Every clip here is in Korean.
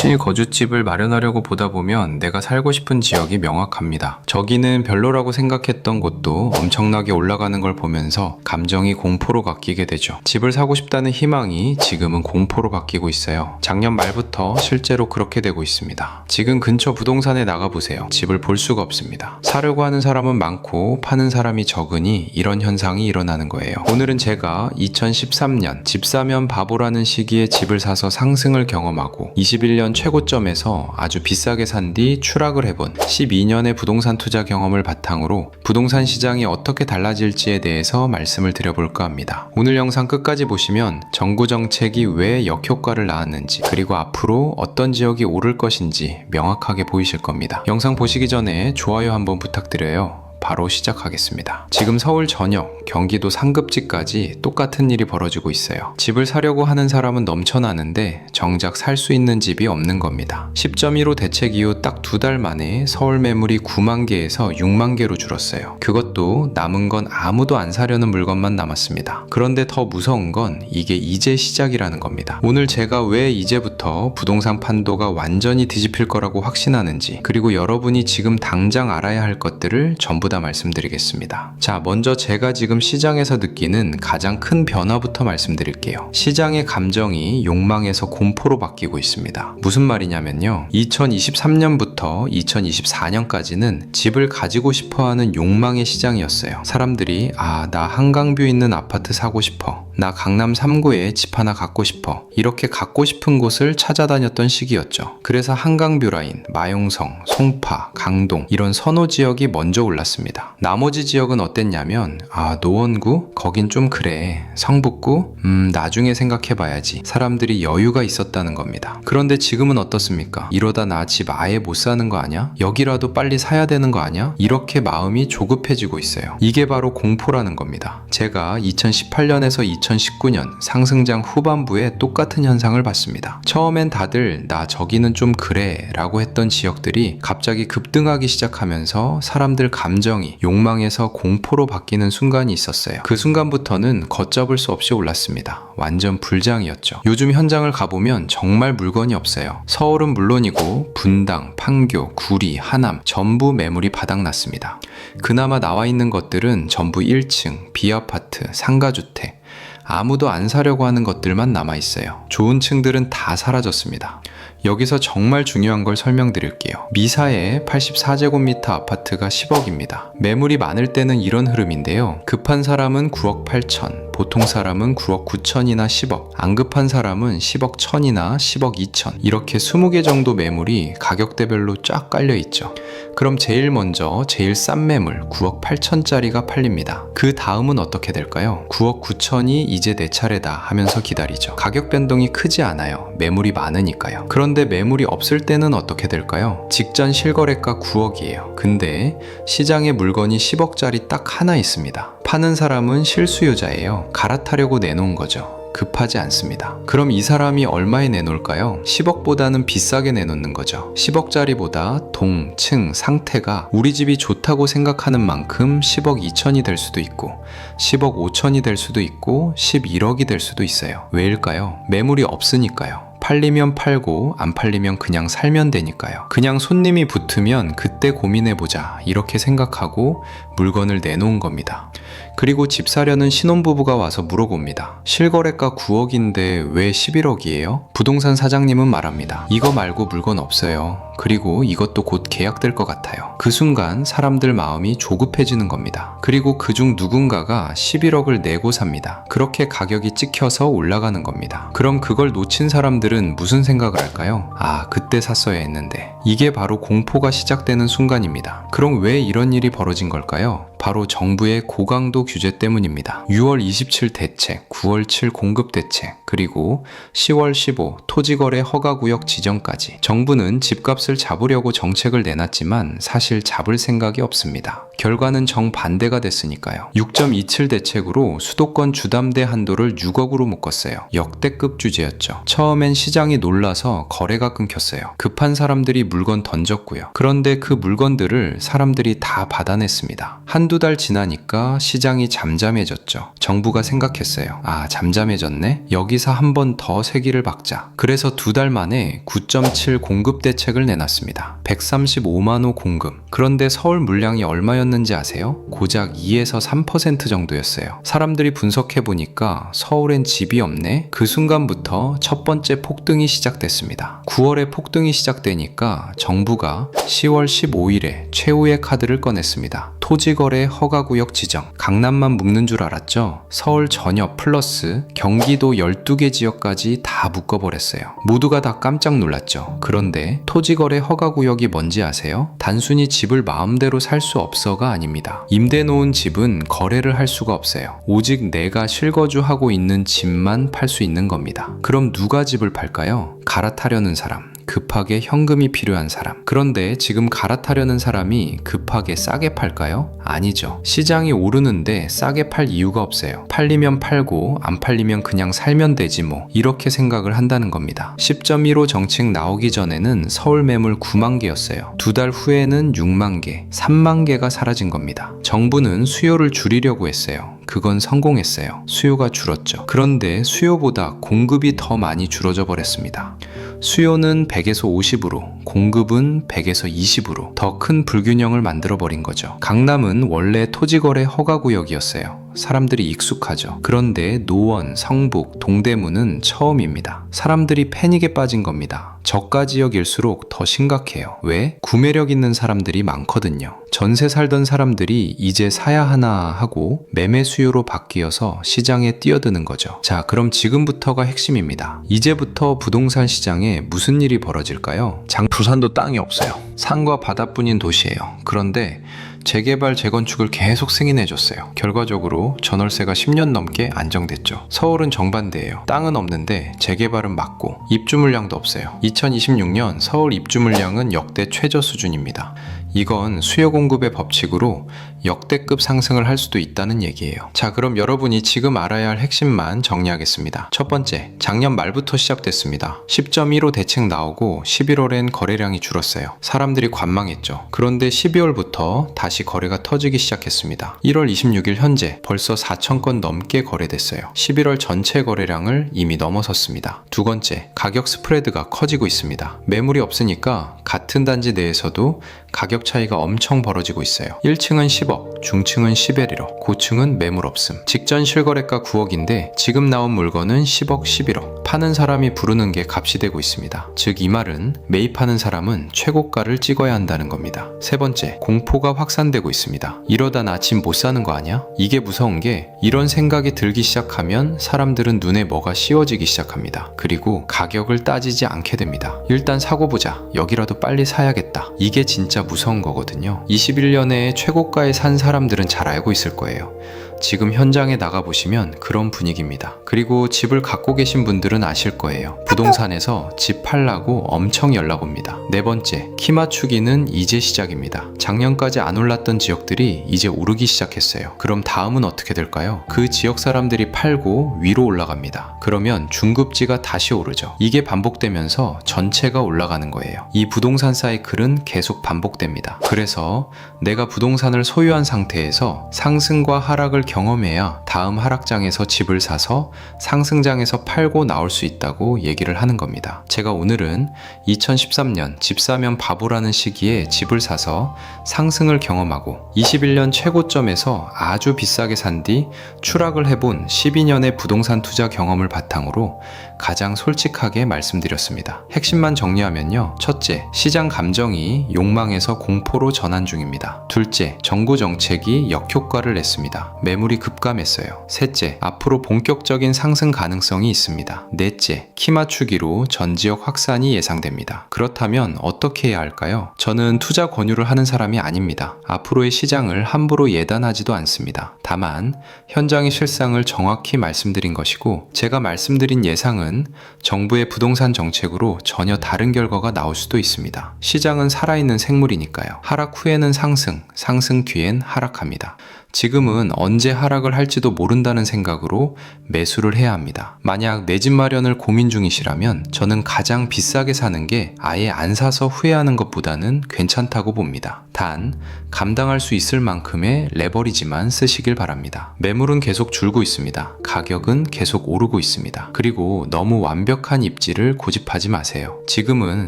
열심히 거주집을 마련하려고 보다 보면 내가 살고 싶은 지역이 명확합니다. 저기는 별로라고 생각했던 곳도 엄청나게 올라가는 걸 보면서 감정이 공포로 바뀌게 되죠. 집을 사고 싶다는 희망이 지금은 공포로 바뀌고 있어요. 작년 말부터 실제로 그렇게 되고 있습니다. 지금 근처 부동산에 나가보세요. 집을 볼 수가 없습니다. 사려고 하는 사람은 많고 파는 사람이 적으니 이런 현상이 일어나는 거예요. 오늘은 제가 2013년 집 사면 바보라는 시기에 집을 사서 상승을 경험하고 21년 최고점에서 아주 비싸게 산 뒤 추락을 해본 12년의 부동산 투자 경험을 바탕으로 부동산 시장이 어떻게 달라질지에 대해서 말씀을 드려볼까 합니다. 오늘 영상 끝까지 보시면 정부 정책이 왜 역효과를 낳았는지, 그리고 앞으로 어떤 지역이 오를 것인지 명확하게 보이실 겁니다. 영상 보시기 전에 좋아요 한번 부탁드려요. 바로 시작하겠습니다. 지금 서울 전역, 경기도 상급지까지 똑같은 일이 벌어지고 있어요. 집을 사려고 하는 사람은 넘쳐나는데 정작 살 수 있는 집이 없는 겁니다. 10.15 대책 이후 딱 2달 만에 서울 매물이 9만 개에서 6만 개로 줄었어요. 그것도 남은 건 아무도 안 사려는 물건만 남았습니다. 그런데 더 무서운 건 이게 이제 시작이라는 겁니다. 오늘 제가 왜 이제부터 부동산 판도가 완전히 뒤집힐 거라고 확신하는지, 그리고 여러분이 지금 당장 알아야 할 것들을 전부 다 말씀드리겠습니다. 자, 먼저 제가 지금 시장에서 느끼는 가장 큰 변화부터 말씀드릴게요. 시장의 감정이 욕망에서 공포로 바뀌고 있습니다. 무슨 말이냐면요, 2023년부터 2024년까지는 집을 가지고 싶어하는 욕망의 시장이었어요. 사람들이 나 한강뷰 있는 아파트 사고 싶어, 나 강남 3구에 집 하나 갖고 싶어, 이렇게 갖고 싶은 곳을 찾아다녔던 시기였죠. 그래서 한강뷰 라인, 마용성, 송파, 강동 이런 선호 지역이 먼저 올랐습니다. 나머지 지역은 어땠냐면 노원구? 거긴 좀 그래. 성북구? 나중에 생각해봐야지. 사람들이 여유가 있었다는 겁니다. 그런데 지금은 어떻습니까? 이러다 나 집 아예 못 사는 거 아냐? 여기라도 빨리 사야 되는 거 아냐? 이렇게 마음이 조급해지고 있어요. 이게 바로 공포라는 겁니다. 제가 2018년에서 2019년 상승장 후반부에 똑같은 현상을 봤습니다. 처음엔 다들 나 저기는 좀 그래 라고 했던 지역들이 갑자기 급등하기 시작하면서 사람들 감정이 욕망에서 공포로 바뀌는 순간이 있었어요. 그 순간부터는 걷잡을 수 없이 올랐습니다. 완전 불장이었죠. 요즘 현장을 가보면 정말 물건이 없어요. 서울은 물론이고 분당, 판교, 구리, 하남 전부 매물이 바닥났습니다. 그나마 나와 있는 것들은 전부 1층, 비아파트, 상가주택, 아무도 안 사려고 하는 것들만 남아있어요. 좋은 층들은 다 사라졌습니다. 여기서 정말 중요한 걸 설명드릴게요. 미사의 84제곱미터 아파트가 10억입니다. 매물이 많을 때는 이런 흐름인데요. 급한 사람은 9억 8천, 보통 사람은 9억 9천이나 10억, 안 급한 사람은 10억 1000이나 10억 2천, 이렇게 20개 정도 매물이 가격대별로 쫙 깔려있죠. 그럼 제일 먼저 제일 싼 매물 9억 8천짜리가 팔립니다. 그 다음은 어떻게 될까요? 9억 9천이 이제 내 차례다 하면서 기다리죠. 가격 변동이 크지 않아요. 매물이 많으니까요. 그런데 매물이 없을 때는 어떻게 될까요? 직전 실거래가 9억이에요. 근데 시장에 물건이 10억짜리 딱 하나 있습니다. 파는 사람은 실수요자예요. 갈아타려고 내놓은 거죠. 급하지 않습니다. 그럼 이 사람이 얼마에 내놓을까요? 10억보다는 비싸게 내놓는 거죠. 10억짜리보다 동, 층, 상태가 우리 집이 좋다고 생각하는 만큼 10억 2천이 될 수도 있고 10억 5천이 될 수도 있고 11억이 될 수도 있어요. 왜일까요? 매물이 없으니까요. 팔리면 팔고 안 팔리면 그냥 살면 되니까요. 그냥 손님이 붙으면 그때 고민해보자 이렇게 생각하고 물건을 내놓은 겁니다. 그리고 집 사려는 신혼부부가 와서 물어봅니다. 실거래가 9억인데 왜 11억이에요? 부동산 사장님은 말합니다. 이거 말고 물건 없어요. 그리고 이것도 곧 계약될 것 같아요. 그 순간 사람들 마음이 조급해지는 겁니다. 그리고 그중 누군가가 11억을 내고 삽니다. 그렇게 가격이 찍혀서 올라가는 겁니다. 그럼 그걸 놓친 사람들은 무슨 생각을 할까요? 그때 샀어야 했는데. 이게 바로 공포가 시작되는 순간입니다. 그럼 왜 이런 일이 벌어진 걸까요? 바로 정부의 고강도 규제 때문입니다. 6월 27 대책, 9월 7 공급 대책, 그리고 10월 15 토지거래 허가구역 지정까지 정부는 집값을 잡으려고 정책을 내놨지만 사실 잡을 생각이 없습니다. 결과는 정반대가 됐으니까요. 6.27 대책으로 수도권 주담대 한도를 6억으로 묶었어요. 역대급 규제였죠. 처음엔 시장이 놀라서 거래가 끊겼어요. 급한 사람들이 물건 던졌고요. 그런데 그 물건들을 사람들이 다 받아냈습니다. 한두 달 지나니까 시장이 잠잠해졌죠. 정부가 생각했어요. 잠잠해졌네? 여기 여기서 한 번 더 세기를 박자. 그래서 2달 만에 9.7 공급 대책을 내놨습니다. 135만 호 공급. 그런데 서울 물량이 얼마였는지 아세요? 고작 2에서 3% 정도였어요. 사람들이 분석해보니까 서울엔 집이 없네? 그 순간부터 첫 번째 폭등이 시작됐습니다. 9월에 폭등이 시작되니까 정부가 10월 15일에 최후의 카드를 꺼냈습니다. 토지거래 허가구역 지정. 강남만 묶는 줄 알았죠? 서울 전역 플러스 경기도 12개 지역까지 다 묶어버렸어요. 모두가 다 깜짝 놀랐죠. 그런데 토지거래 허가구역이 뭔지 아세요? 단순히 집을 마음대로 살 수 없어가 아닙니다. 임대 놓은 집은 거래를 할 수가 없어요. 오직 내가 실거주하고 있는 집만 팔 수 있는 겁니다. 그럼 누가 집을 팔까요? 갈아타려는 사람. 급하게 현금이 필요한 사람. 그런데 지금 갈아타려는 사람이 급하게 싸게 팔까요? 아니죠. 시장이 오르는데 싸게 팔 이유가 없어요. 팔리면 팔고 안 팔리면 그냥 살면 되지 뭐, 이렇게 생각을 한다는 겁니다. 10.15 정책 나오기 전에는 서울 매물 9만 개였어요. 2달 후에는 6만 개, 3만 개가 사라진 겁니다. 정부는 수요를 줄이려고 했어요. 그건 성공했어요. 수요가 줄었죠. 그런데 수요보다 공급이 더 많이 줄어져 버렸습니다. 수요는 100에서 50으로, 공급은 100에서 20으로 더 큰 불균형을 만들어 버린 거죠. 강남은 원래 토지거래 허가구역이었어요. 사람들이 익숙하죠. 그런데 노원, 성북, 동대문은 처음입니다. 사람들이 패닉에 빠진 겁니다. 저가 지역일수록 더 심각해요. 왜? 구매력 있는 사람들이 많거든요. 전세 살던 사람들이 이제 사야 하나 하고 매매 수요로 바뀌어서 시장에 뛰어드는 거죠. 자, 그럼 지금부터가 핵심입니다. 이제부터 부동산 시장에 무슨 일이 벌어질까요? 부산도 땅이 없어요. 산과 바다뿐인 도시예요. 그런데 재개발, 재건축을 계속 승인해줬어요. 결과적으로 전월세가 10년 넘게 안정됐죠. 서울은 정반대예요. 땅은 없는데 재개발은 막고 입주 물량도 없어요. 2026년 서울 입주 물량은 역대 최저 수준입니다. 이건 수요 공급의 법칙으로 역대급 상승을 할 수도 있다는 얘기예요. 자, 그럼 여러분이 지금 알아야 할 핵심만 정리하겠습니다. 첫 번째, 작년 말부터 시작됐습니다. 10.15 대책 나오고 11월엔 거래량이 줄었어요. 사람들이 관망했죠. 그런데 12월부터 다시 거래가 터지기 시작했습니다. 1월 26일 현재 벌써 4천 건 넘게 거래됐어요. 11월 전체 거래량을 이미 넘어섰습니다. 두 번째, 가격 스프레드가 커지고 있습니다. 매물이 없으니까 같은 단지 내에서도 가격 차이가 엄청 벌어지고 있어요. 1층은 10억, 중층은 11억, 고층은 매물 없음. 직전 실거래가 9억인데 지금 나온 물건은 10억, 11억. 파는 사람이 부르는 게 값이 되고 있습니다. 즉 이 말은 매입하는 사람은 최고가를 찍어야 한다는 겁니다. 세 번째, 공포가 확산되고 있습니다. 이러다 나 집 못 사는 거 아니야? 이게 무서운 게 이런 생각이 들기 시작하면 사람들은 눈에 뭐가 씌워지기 시작합니다. 그리고 가격을 따지지 않게 됩니다. 일단 사고 보자. 여기라도 빨리 사야겠다. 이게 진짜 무서운 거거든요. 21년에 최고가에 산 사람들은 잘 알고 있을 거예요. 지금 현장에 나가보시면 그런 분위기입니다. 그리고 집을 갖고 계신 분들은 아실 거예요. 부동산에서 집 팔라고 엄청 연락 옵니다. 네 번째, 키 맞추기는 이제 시작입니다. 작년까지 안 올랐던 지역들이 이제 오르기 시작했어요. 그럼 다음은 어떻게 될까요? 그 지역 사람들이 팔고 위로 올라갑니다. 그러면 중급지가 다시 오르죠. 이게 반복되면서 전체가 올라가는 거예요. 이 부동산 사이클은 계속 반복됩니다. 그래서 내가 부동산을 소유한 상태에서 상승과 하락을 경험해야 다음 하락장에서 집을 사서 상승장에서 팔고 나올 수 있다고 얘기를 하는 겁니다. 제가 오늘은 2013년 집 사면 바보라는 시기에 집을 사서 상승을 경험하고 21년 최고점에서 아주 비싸게 산 뒤 추락을 해본 12년의 부동산 투자 경험을 바탕으로 가장 솔직하게 말씀드렸습니다. 핵심만 정리하면요. 첫째, 시장 감정이 욕망에서 공포로 전환 중입니다. 둘째, 정부 정책이 역효과를 냈습니다. 매물이 급감했어요. 셋째, 앞으로 본격적인 상승 가능성이 있습니다. 넷째, 키 맞추기로 전 지역 확산이 예상됩니다. 그렇다면 어떻게 해야 할까요? 저는 투자 권유를 하는 사람이 아닙니다. 앞으로의 시장을 함부로 예단하지도 않습니다. 다만 현장의 실상을 정확히 말씀드린 것이고, 제가 말씀드린 예상은 정부의 부동산 정책으로 전혀 다른 결과가 나올 수도 있습니다. 시장은 살아있는 생물이니까요. 하락 후에는 상승, 상승 뒤엔 하락합니다. 지금은 언제 하락을 할지도 모른다는 생각으로 매수를 해야 합니다. 만약 내 집 마련을 고민 중이시라면 저는 가장 비싸게 사는 게 아예 안 사서 후회하는 것보다는 괜찮다고 봅니다. 단, 감당할 수 있을 만큼의 레버리지만 쓰시길 바랍니다. 매물은 계속 줄고 있습니다. 가격은 계속 오르고 있습니다. 그리고 너무 완벽한 입지를 고집하지 마세요. 지금은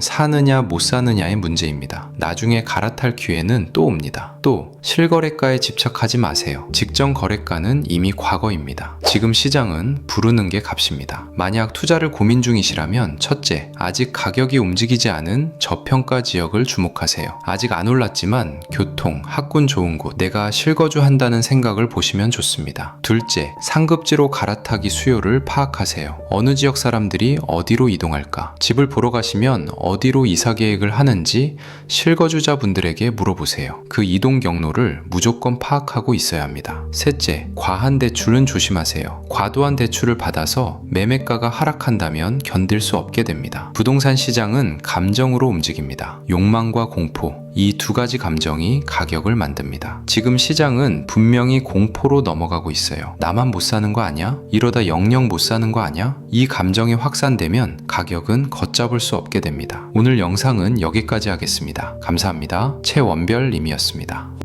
사느냐 못 사느냐의 문제입니다. 나중에 갈아탈 기회는 또 옵니다. 또 실거래가에 집착하지 마세요. 직전 거래가는 이미 과거입니다. 지금 시장은 부르는 게 값입니다. 만약 투자를 고민 중이시라면 첫째, 아직 가격이 움직이지 않은 저평가 지역을 주목하세요. 아직 안 올랐지만 교통, 학군 좋은 곳, 내가 실거주한다는 생각을 보시면 좋습니다. 둘째, 상급지로 갈아타기 수요를 파악하세요. 어느 지역 사람들이 어디로 이동할까? 집을 보러 가시면 어디로 이사 계획을 하는지 실거주자분들에게 물어보세요. 그 이동 경로를 무조건 파악하고 있어야 합니다. 셋째, 과한 대출은 조심하세요. 과도한 대출을 받아서 매매가가 하락한다면 견딜 수 없게 됩니다. 부동산 시장은 감정으로 움직입니다. 욕망과 공포, 이 두 가지 감정이 가격을 만듭니다. 지금 시장은 분명히 공포로 넘어가고 있어요. 나만 못 사는 거 아니야? 이러다 영영 못 사는 거 아니야? 이 감정이 확산되면 가격은 걷잡을 수 없게 됩니다. 오늘 영상은 여기까지 하겠습니다. 감사합니다. 최원별님이었습니다.